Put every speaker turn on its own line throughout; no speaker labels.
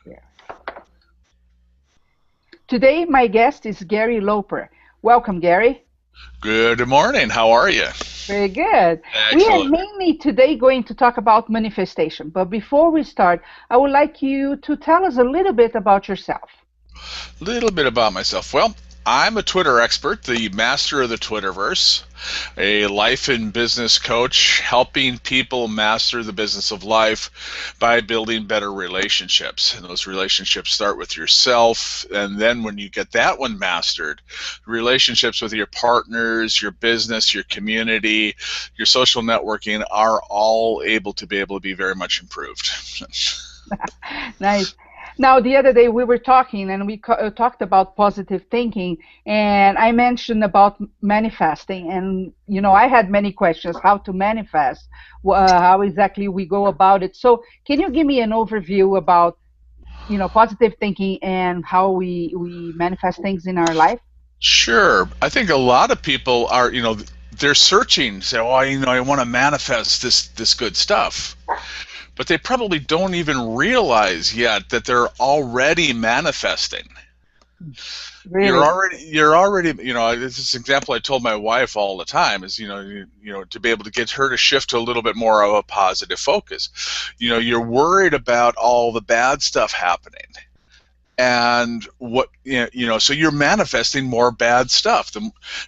Yeah. Today, my guest is Gary Loper. Welcome, Gary.
Good morning. How are you?
Very good. We are
Excellent.
mainly today going to talk about manifestation, but before we start, I would like you to tell us a little bit about yourself.
A little bit about myself. Well, I'm a Twitter expert, the master of the Twitterverse, a life and business coach, helping people master the business of life by building better relationships. And those relationships start with yourself, and then when you get that one mastered, relationships with your partners, your business, your community, your social networking are all able to be very much improved.
Nice. Now, the other day we were talking and we talked about positive thinking, and I mentioned about manifesting. And, I had many questions how to manifest, how exactly we go about it. So, can you give me an overview about, positive thinking and how we manifest things in our life?
Sure. I think a lot of people are, they're searching, say, oh, I want to manifest this good stuff. But they probably don't even realize yet that they're already manifesting. You're
Really?
already, you're already, this example I told my wife all the time is, to be able to get her to shift to a little bit more of a positive focus. You're worried about all the bad stuff happening. And so you're manifesting more bad stuff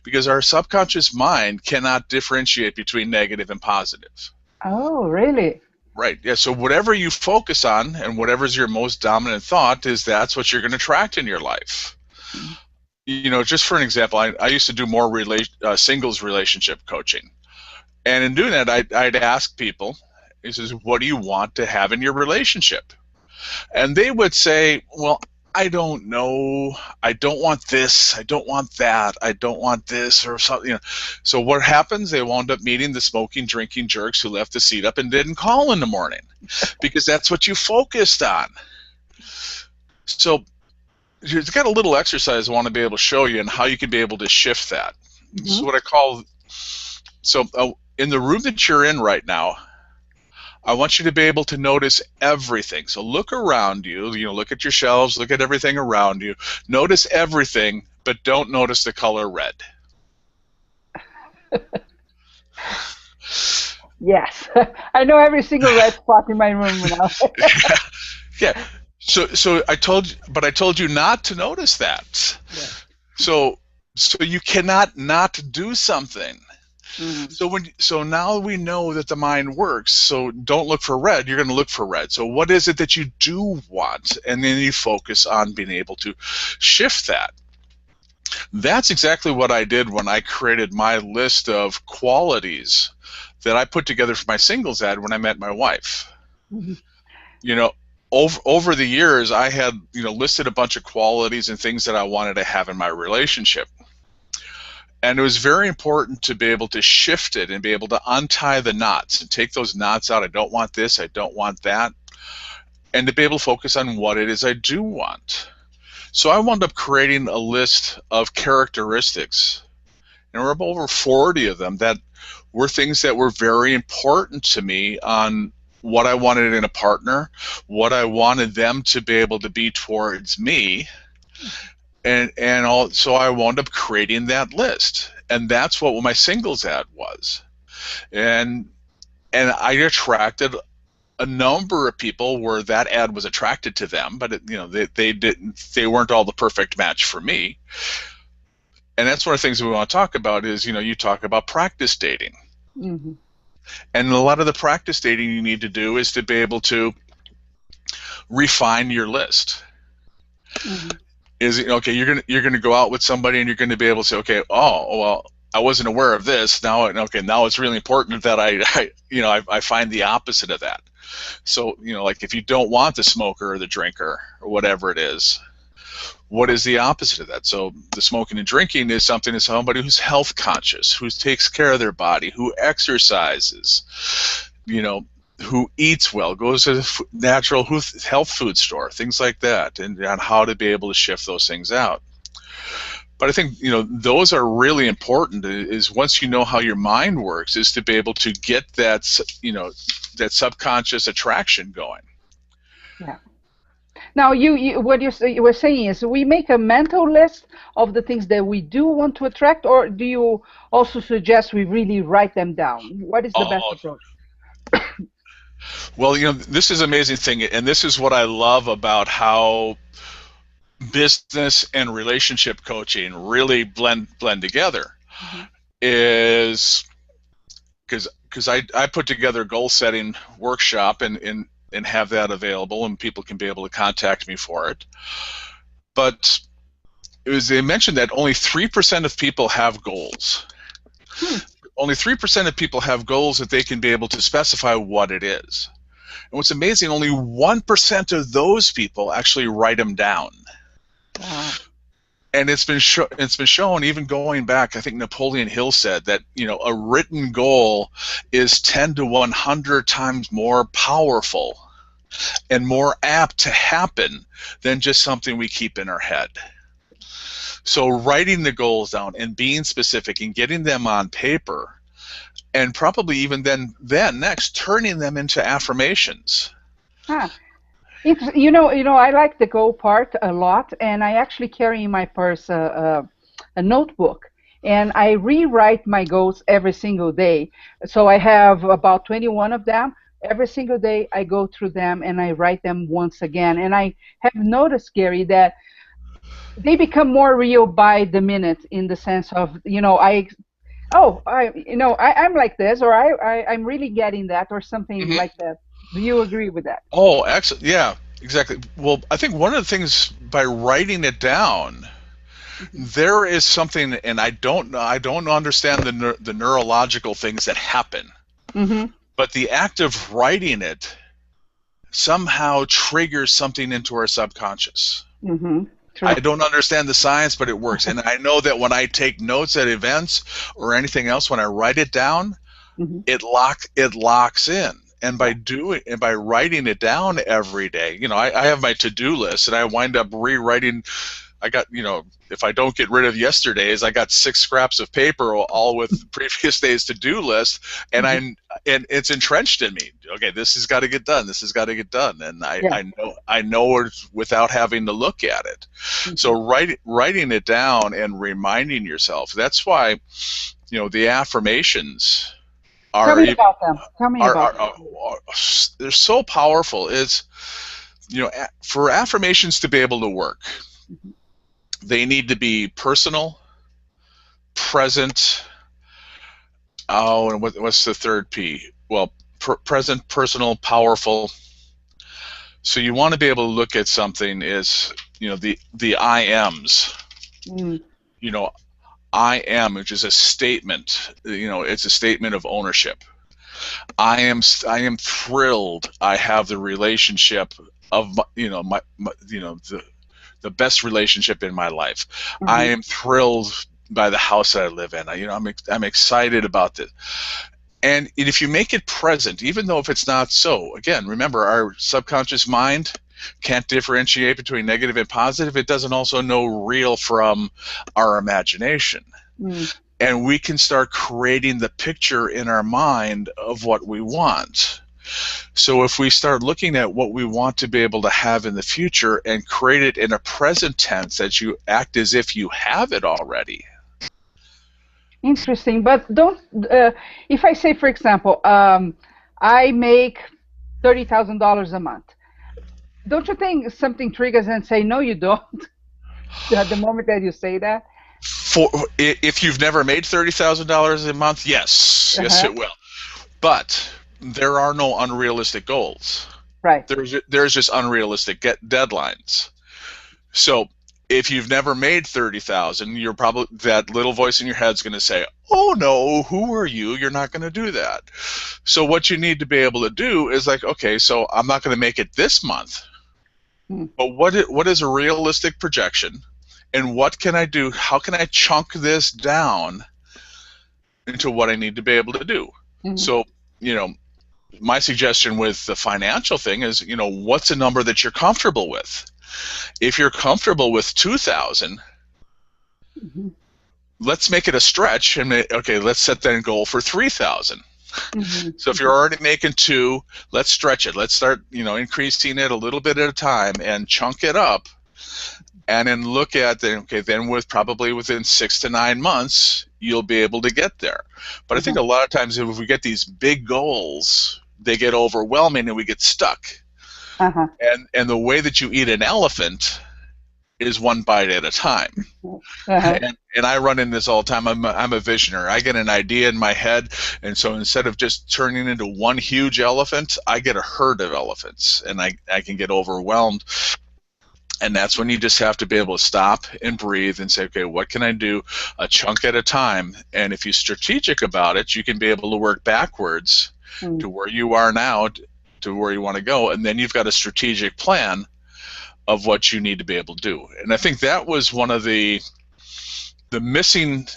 because our subconscious mind cannot differentiate between negative and positive.
Oh, really?
Right. Yeah. So whatever you focus on and whatever's your most dominant thought is that's what you're going to attract in your life. Just for an example, I used to do more singles relationship coaching, and in doing that, I'd ask people, he says, "What do you want to have in your relationship?" And they would say, well, I don't know. I don't want this. I don't want that. I don't want this or something. So what happens? They wound up meeting the smoking, drinking jerks who left the seat up and didn't call in the morning because that's what you focused on. So you've got a little exercise I want to be able to show you and how you can be able to shift that. This is
Hmm.
what I call, in the room that you're in right now, I want you to be able to notice everything. So look around you, look at your shelves, look at everything around you. Notice everything, but don't notice the color red.
Yes. I know every single red spot in my room now.
Yeah. So I told you not to notice that.
Yeah.
So you cannot not do something.
Hmm.
So now we know that the mind works. So don't look for red. You're going to look for red. So what is it that you do want? And then you focus on being able to shift that. That's exactly what I did when I created my list of qualities that I put together for my singles ad when I met my wife.
Hmm.
You know, over the years, I had listed a bunch of qualities and things that I wanted to have in my relationship. And it was very important to be able to shift it and be able to untie the knots and take those knots out. I don't want this, I don't want that, and to be able to focus on what it is I do want. So I wound up creating a list of characteristics, and there were over 40 of them that were things that were very important to me on what I wanted in a partner, what I wanted them to be able to be towards me, so I wound up creating that list, and that's what my singles ad was, and I attracted a number of people where that ad was attracted to them, but they weren't all the perfect match for me. And that's one of the things we want to talk about is, you talk about practice dating.
Hmm.
And a lot of the practice dating you need to do is to be able to refine your list.
Hmm.
Is it okay? You're gonna go out with somebody and you're going to be able to say, okay, oh well, I wasn't aware of this. Now, okay, now it's really important that I find the opposite of that. So like if you don't want the smoker or the drinker or whatever it is, what is the opposite of that? So the smoking and drinking is somebody who's health conscious, who takes care of their body, who exercises, you know, who eats well, goes to the natural health food store, things like that, and on how to be able to shift those things out. But I think those are really important. Is once you know how your mind works, is to be able to get that that subconscious attraction going.
Yeah. Now, what you were saying is we make a mental list of the things that we do want to attract, or do you also suggest we really write them down? What is the best
Oh,
approach?
well, this is an amazing thing, and this is what I love about how business and relationship coaching really blend together.
Mm-hmm.
Is because I put together a goal setting workshop and have that available, and people can be able to contact me for it. But they mentioned that only 3% of people have goals. Only 3% of people have goals that they can be able to specify what it is. And what's amazing, only 1% of those people actually write them down.
Wow.
And it's been shown, even going back, I think Napoleon Hill said that, a written goal is 10 to 100 times more powerful and more apt to happen than just something we keep in our head. So writing the goals down and being specific and getting them on paper, and probably even then next turning them into affirmations.
Huh. I like the goal part a lot, and I actually carry in my purse a notebook, and I rewrite my goals every single day. So I have about 21 of them. Every single day I go through them and I write them once again. And I have noticed, Gary, that they become more real by the minute, in the sense of, I'm like this, or I'm really getting that, or something
Mm-hmm.
like that. Do you agree with that?
Oh, excellent. Yeah, exactly. Well, I think one of the things, by writing it down, there is something, and I don't understand the neurological things that happen.
Mm-hmm.
But the act of writing it somehow triggers something into our subconscious.
Mm-hmm. True.
I don't understand the science, but it works. And I know that when I take notes at events or anything else, when I write it down,
Mm-hmm.
it locks in. And by writing it down every day, I have my to-do list, and I wind up rewriting. I got, if I don't get rid of yesterday's, I got 6 scraps of paper all with the previous day's to-do list, and and it's entrenched in me. Okay, this has got to get done. This has got to get done, and I know it without having to look at it.
Mm-hmm.
So writing it down and reminding yourself. That's why, the affirmations are.
Tell me about them. Tell me about them.
They're so powerful. It's, for affirmations to be able to work,
Mm-hmm.
they need to be personal, present. Oh, and what's the third P? Well, present, personal, powerful. So you want to be able to look at something as, the I ams.
Mm.
I am, which is a statement. It's a statement of ownership. I am thrilled. I have the relationship of the best relationship in my life.
Mm-hmm.
I am thrilled by the house that I live in. I'm excited about this. And if you make it present, even though if it's not so, again, remember, our subconscious mind can't differentiate between negative and positive. It doesn't also know real from our imagination.
Mm.
And we can start creating the picture in our mind of what we want. So if we start looking at what we want to be able to have in the future and create it in a present tense, that you act as if you have it already.
Interesting, but don't. If I say, for example, I make $30,000 a month, don't you think something triggers and say, no, you don't? At the moment that you say that.
If you've never made $30,000 a month, yes, yes, it will. But there are no unrealistic goals.
Right.
There's just unrealistic deadlines. So if you've never made 30,000, you're probably, that little voice in your head's going to say, "Oh no, who are you? You're not going to do that." So what you need to be able to do is like, okay, so I'm not going to make it this month, but what is a realistic projection, and what can I do? How can I chunk this down into what I need to be able to do? So, my suggestion with the financial thing is, what's a number that you're comfortable with? If you're comfortable with 2,000, let's make it a stretch and okay, let's set that goal for 3,000. So if you're already making 2, let's stretch it. Let's start, increasing it a little bit at a time and chunk it up, and then look at then probably within 6 to 9 months you'll be able to get there. But I think a lot of times if we get these big goals, they get overwhelming and we get stuck. And the way that you eat an elephant is one bite at a time. And I run in this all the time. I'm a visionary. I get an idea in my head, and so instead of just turning into one huge elephant, I get a herd of elephants, and I can get overwhelmed. And that's when you just have to be able to stop and breathe and say, okay, what can I do a chunk at a time? And if you're strategic about it, you can be able to work backwards to where you are now, to where you want to go, and then you've got a strategic plan of what you need to be able to do. And I think that was one of the missing,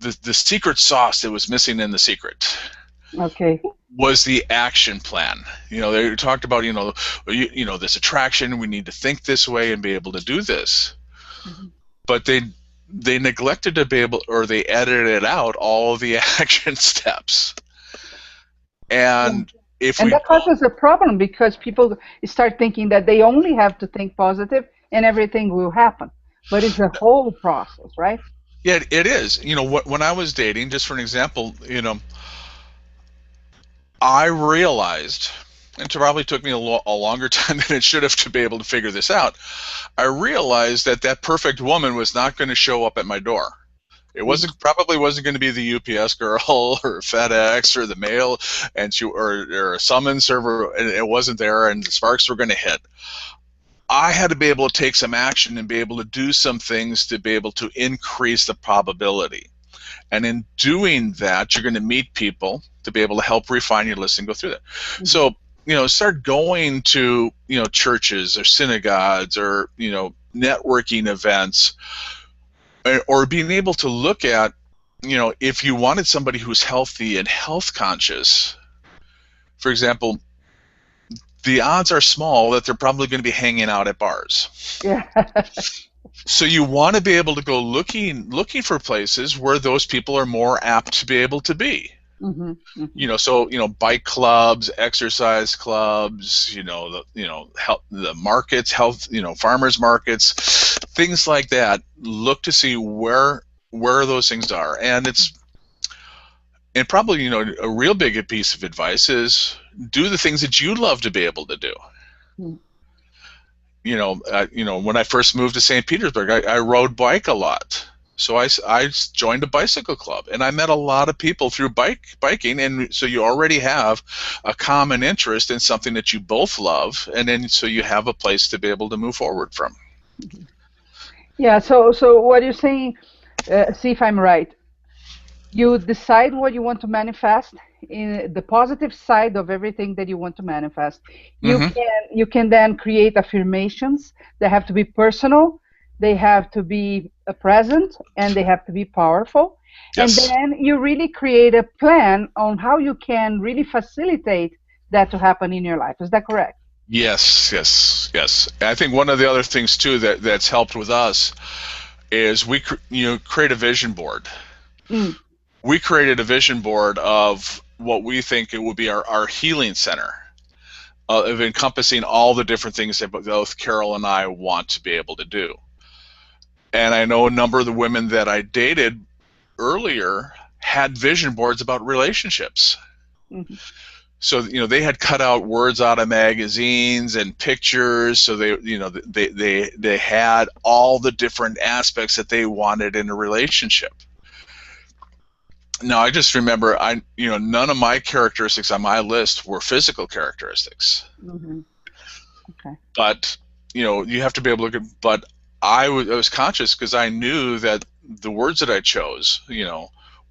the secret sauce that was missing in The Secret.
Okay.
Was the action plan. They talked about, this attraction, we need to think this way and be able to do this. But they neglected to be able, or they edited out all of the action steps. And that causes a problem, because people start thinking that they only have to think positive and everything will happen. But it's a whole process, right? Yeah, it is. When I was dating, just for an example, I realized, and it probably took me a longer time than it should have to be able to figure this out, I realized that perfect woman was not going to show up at my door. It probably wasn't going to be the UPS girl or FedEx or the mail, or a summons server, and it wasn't there, and the sparks were going to hit. I had to be able to take some action and be able to do some things to be able to increase the probability. And in doing that, you're going to meet people to be able to help refine your list and go through that. So, start going to, churches or synagogues or, networking events, or being able to look at, if you wanted somebody who's healthy and health conscious, for example, the odds are small that they're probably going to be hanging out at bars.
Yeah.
So you want to be able to go looking for places where those people are more apt to be able to be. So bike clubs, exercise clubs, the markets, health, farmers markets, things like that. Look to see where those things are, and probably a real big piece of advice is do the things that you love to be able to do. When I first moved to St. Petersburg, I rode bike a lot. So I joined a bicycle club, and I met a lot of people through biking, and so you already have a common interest in something that you both love, and then so you have a place to be able to move forward from.
Yeah, so what you're saying, see if I'm right, you decide what you want to manifest in the positive side of everything that you want to manifest. You can then create affirmations that have to be personal, they have to be present, and they have to be powerful. Yes. And then you really create a plan on how you can really facilitate that to happen in your life. Is that correct?
Yes. I think one of the other things too that's helped with us is we create a vision board. We created a vision board of what we think it would be our healing center, of encompassing all the different things that both Carol and I want to be able to do. And I know a number of the women that I dated earlier had vision boards about relationships. So they had cut out words out of magazines and pictures, so they had all the different aspects that they wanted in a relationship. Now I just remember none of my characteristics on my list were physical characteristics. Okay. But you have to be able to look at. But I was conscious because I knew that the words that I chose,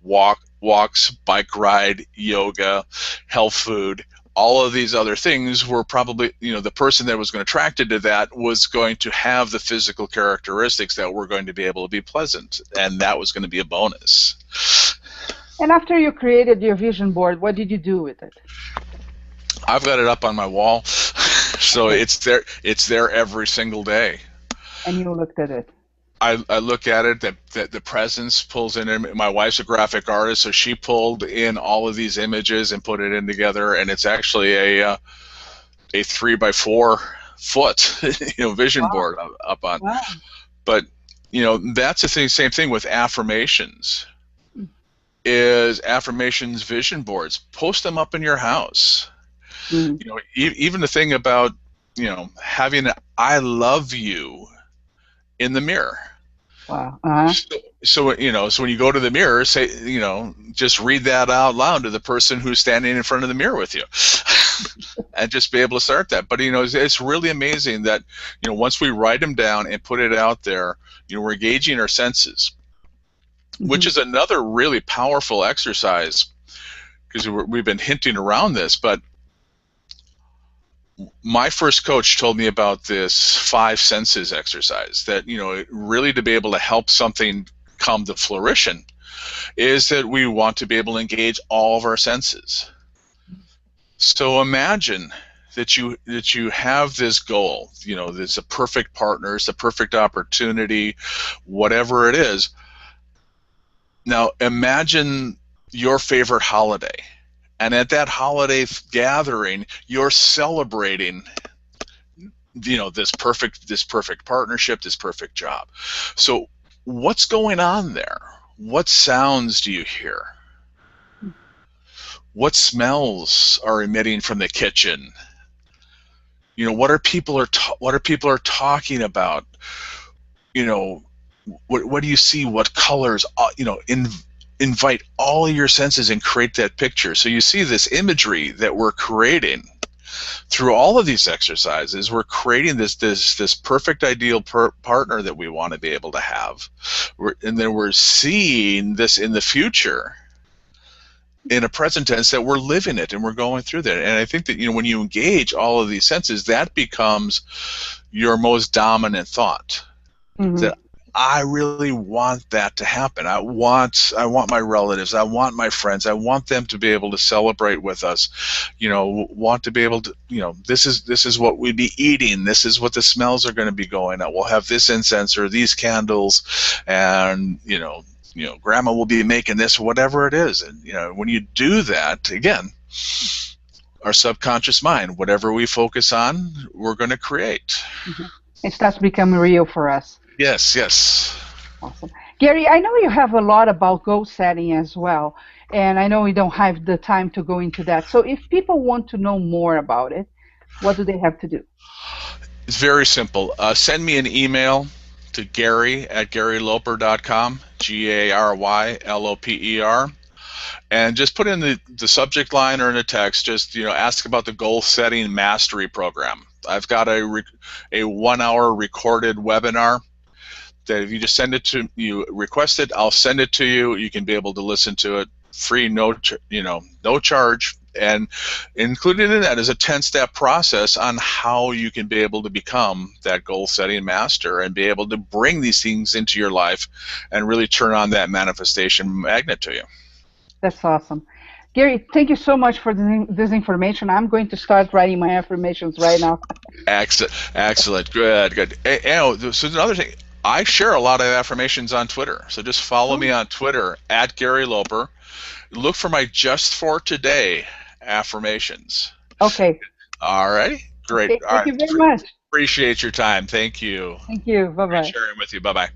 walks, bike ride, yoga, health food, all of these other things were probably, the person that was going to attracted to that was going to have the physical characteristics that were going to be able to be pleasant, and that was going to be a bonus.
And after you created your vision board, what did you do with it?
I've got it up on my wall, so it's there every single day.
And you looked at it?
I look at it that the presence pulls in. My wife's a graphic artist, so she pulled in all of these images and put it in together, and it's actually a 3 by 4 foot vision
Wow.
board up on.
Wow.
But that's the thing. Same thing with affirmations. Is affirmations vision boards? Post them up in your house.
Mm.
Even the thing about having "I love you" in the mirror.
Wow.
So when you go to the mirror, say, just read that out loud to the person who's standing in front of the mirror with you, and just be able to start that. But it's really amazing that once we write them down and put it out there, we're engaging our senses, which is another really powerful exercise, because we've been hinting around this. But my first coach told me about this 5 senses exercise, that really to be able to help something come to fruition is that we want to be able to engage all of our senses. So imagine that you have this goal, there's a perfect partner, it's a perfect opportunity, whatever it is. Now imagine your favorite holiday, and at that holiday gathering, you're celebrating this perfect partnership, this perfect job. So what's going on there? What sounds do you hear? What smells are emitting from the kitchen? What are people talking about? What do you see? What colors? Invite all of your senses and create that picture. So you see this imagery that we're creating through all of these exercises. We're creating this perfect ideal partner that we want to be able to have, and then we're seeing this in the future in a present tense, that we're living it and we're going through that. And I think that when you engage all of these senses, that becomes your most dominant thought. That I really want that to happen. I want my relatives, I want my friends, I want them to be able to celebrate with us. Want to be able to, this is what we'd be eating. This is what the smells are going to be going on. We'll have this incense or these candles, and grandma will be making this, whatever it is. And when you do that, again, our subconscious mind, whatever we focus on, we're going to create.
It starts becoming real for us.
Yes, yes.
Awesome. Gary, I know you have a lot about goal setting as well, and I know we don't have the time to go into that. So if people want to know more about it, what do they have to do?
It's very simple. Send me an email to Gary@GaryLoper.com, GaryLoper, and just put in the subject line or in the text, just ask about the Goal Setting Mastery Program. I've got a 1-hour recorded webinar that if you just send it to you, request it, I'll send it to you. You can be able to listen to it free, no charge. And included in that is a 10-step process on how you can be able to become that goal-setting master and be able to bring these things into your life and really turn on that manifestation magnet to you.
That's awesome. Gary, thank you so much for this information. I'm going to start writing my affirmations right now.
Excellent. Good. So another thing, I share a lot of affirmations on Twitter. So just follow me on Twitter @GaryLoper. Look for my Just for Today affirmations.
Okay.
All righty. Great.
Okay, thank you very much.
Appreciate your time. Thank you.
Thank you. Bye-bye.
Sharing with you. Bye-bye.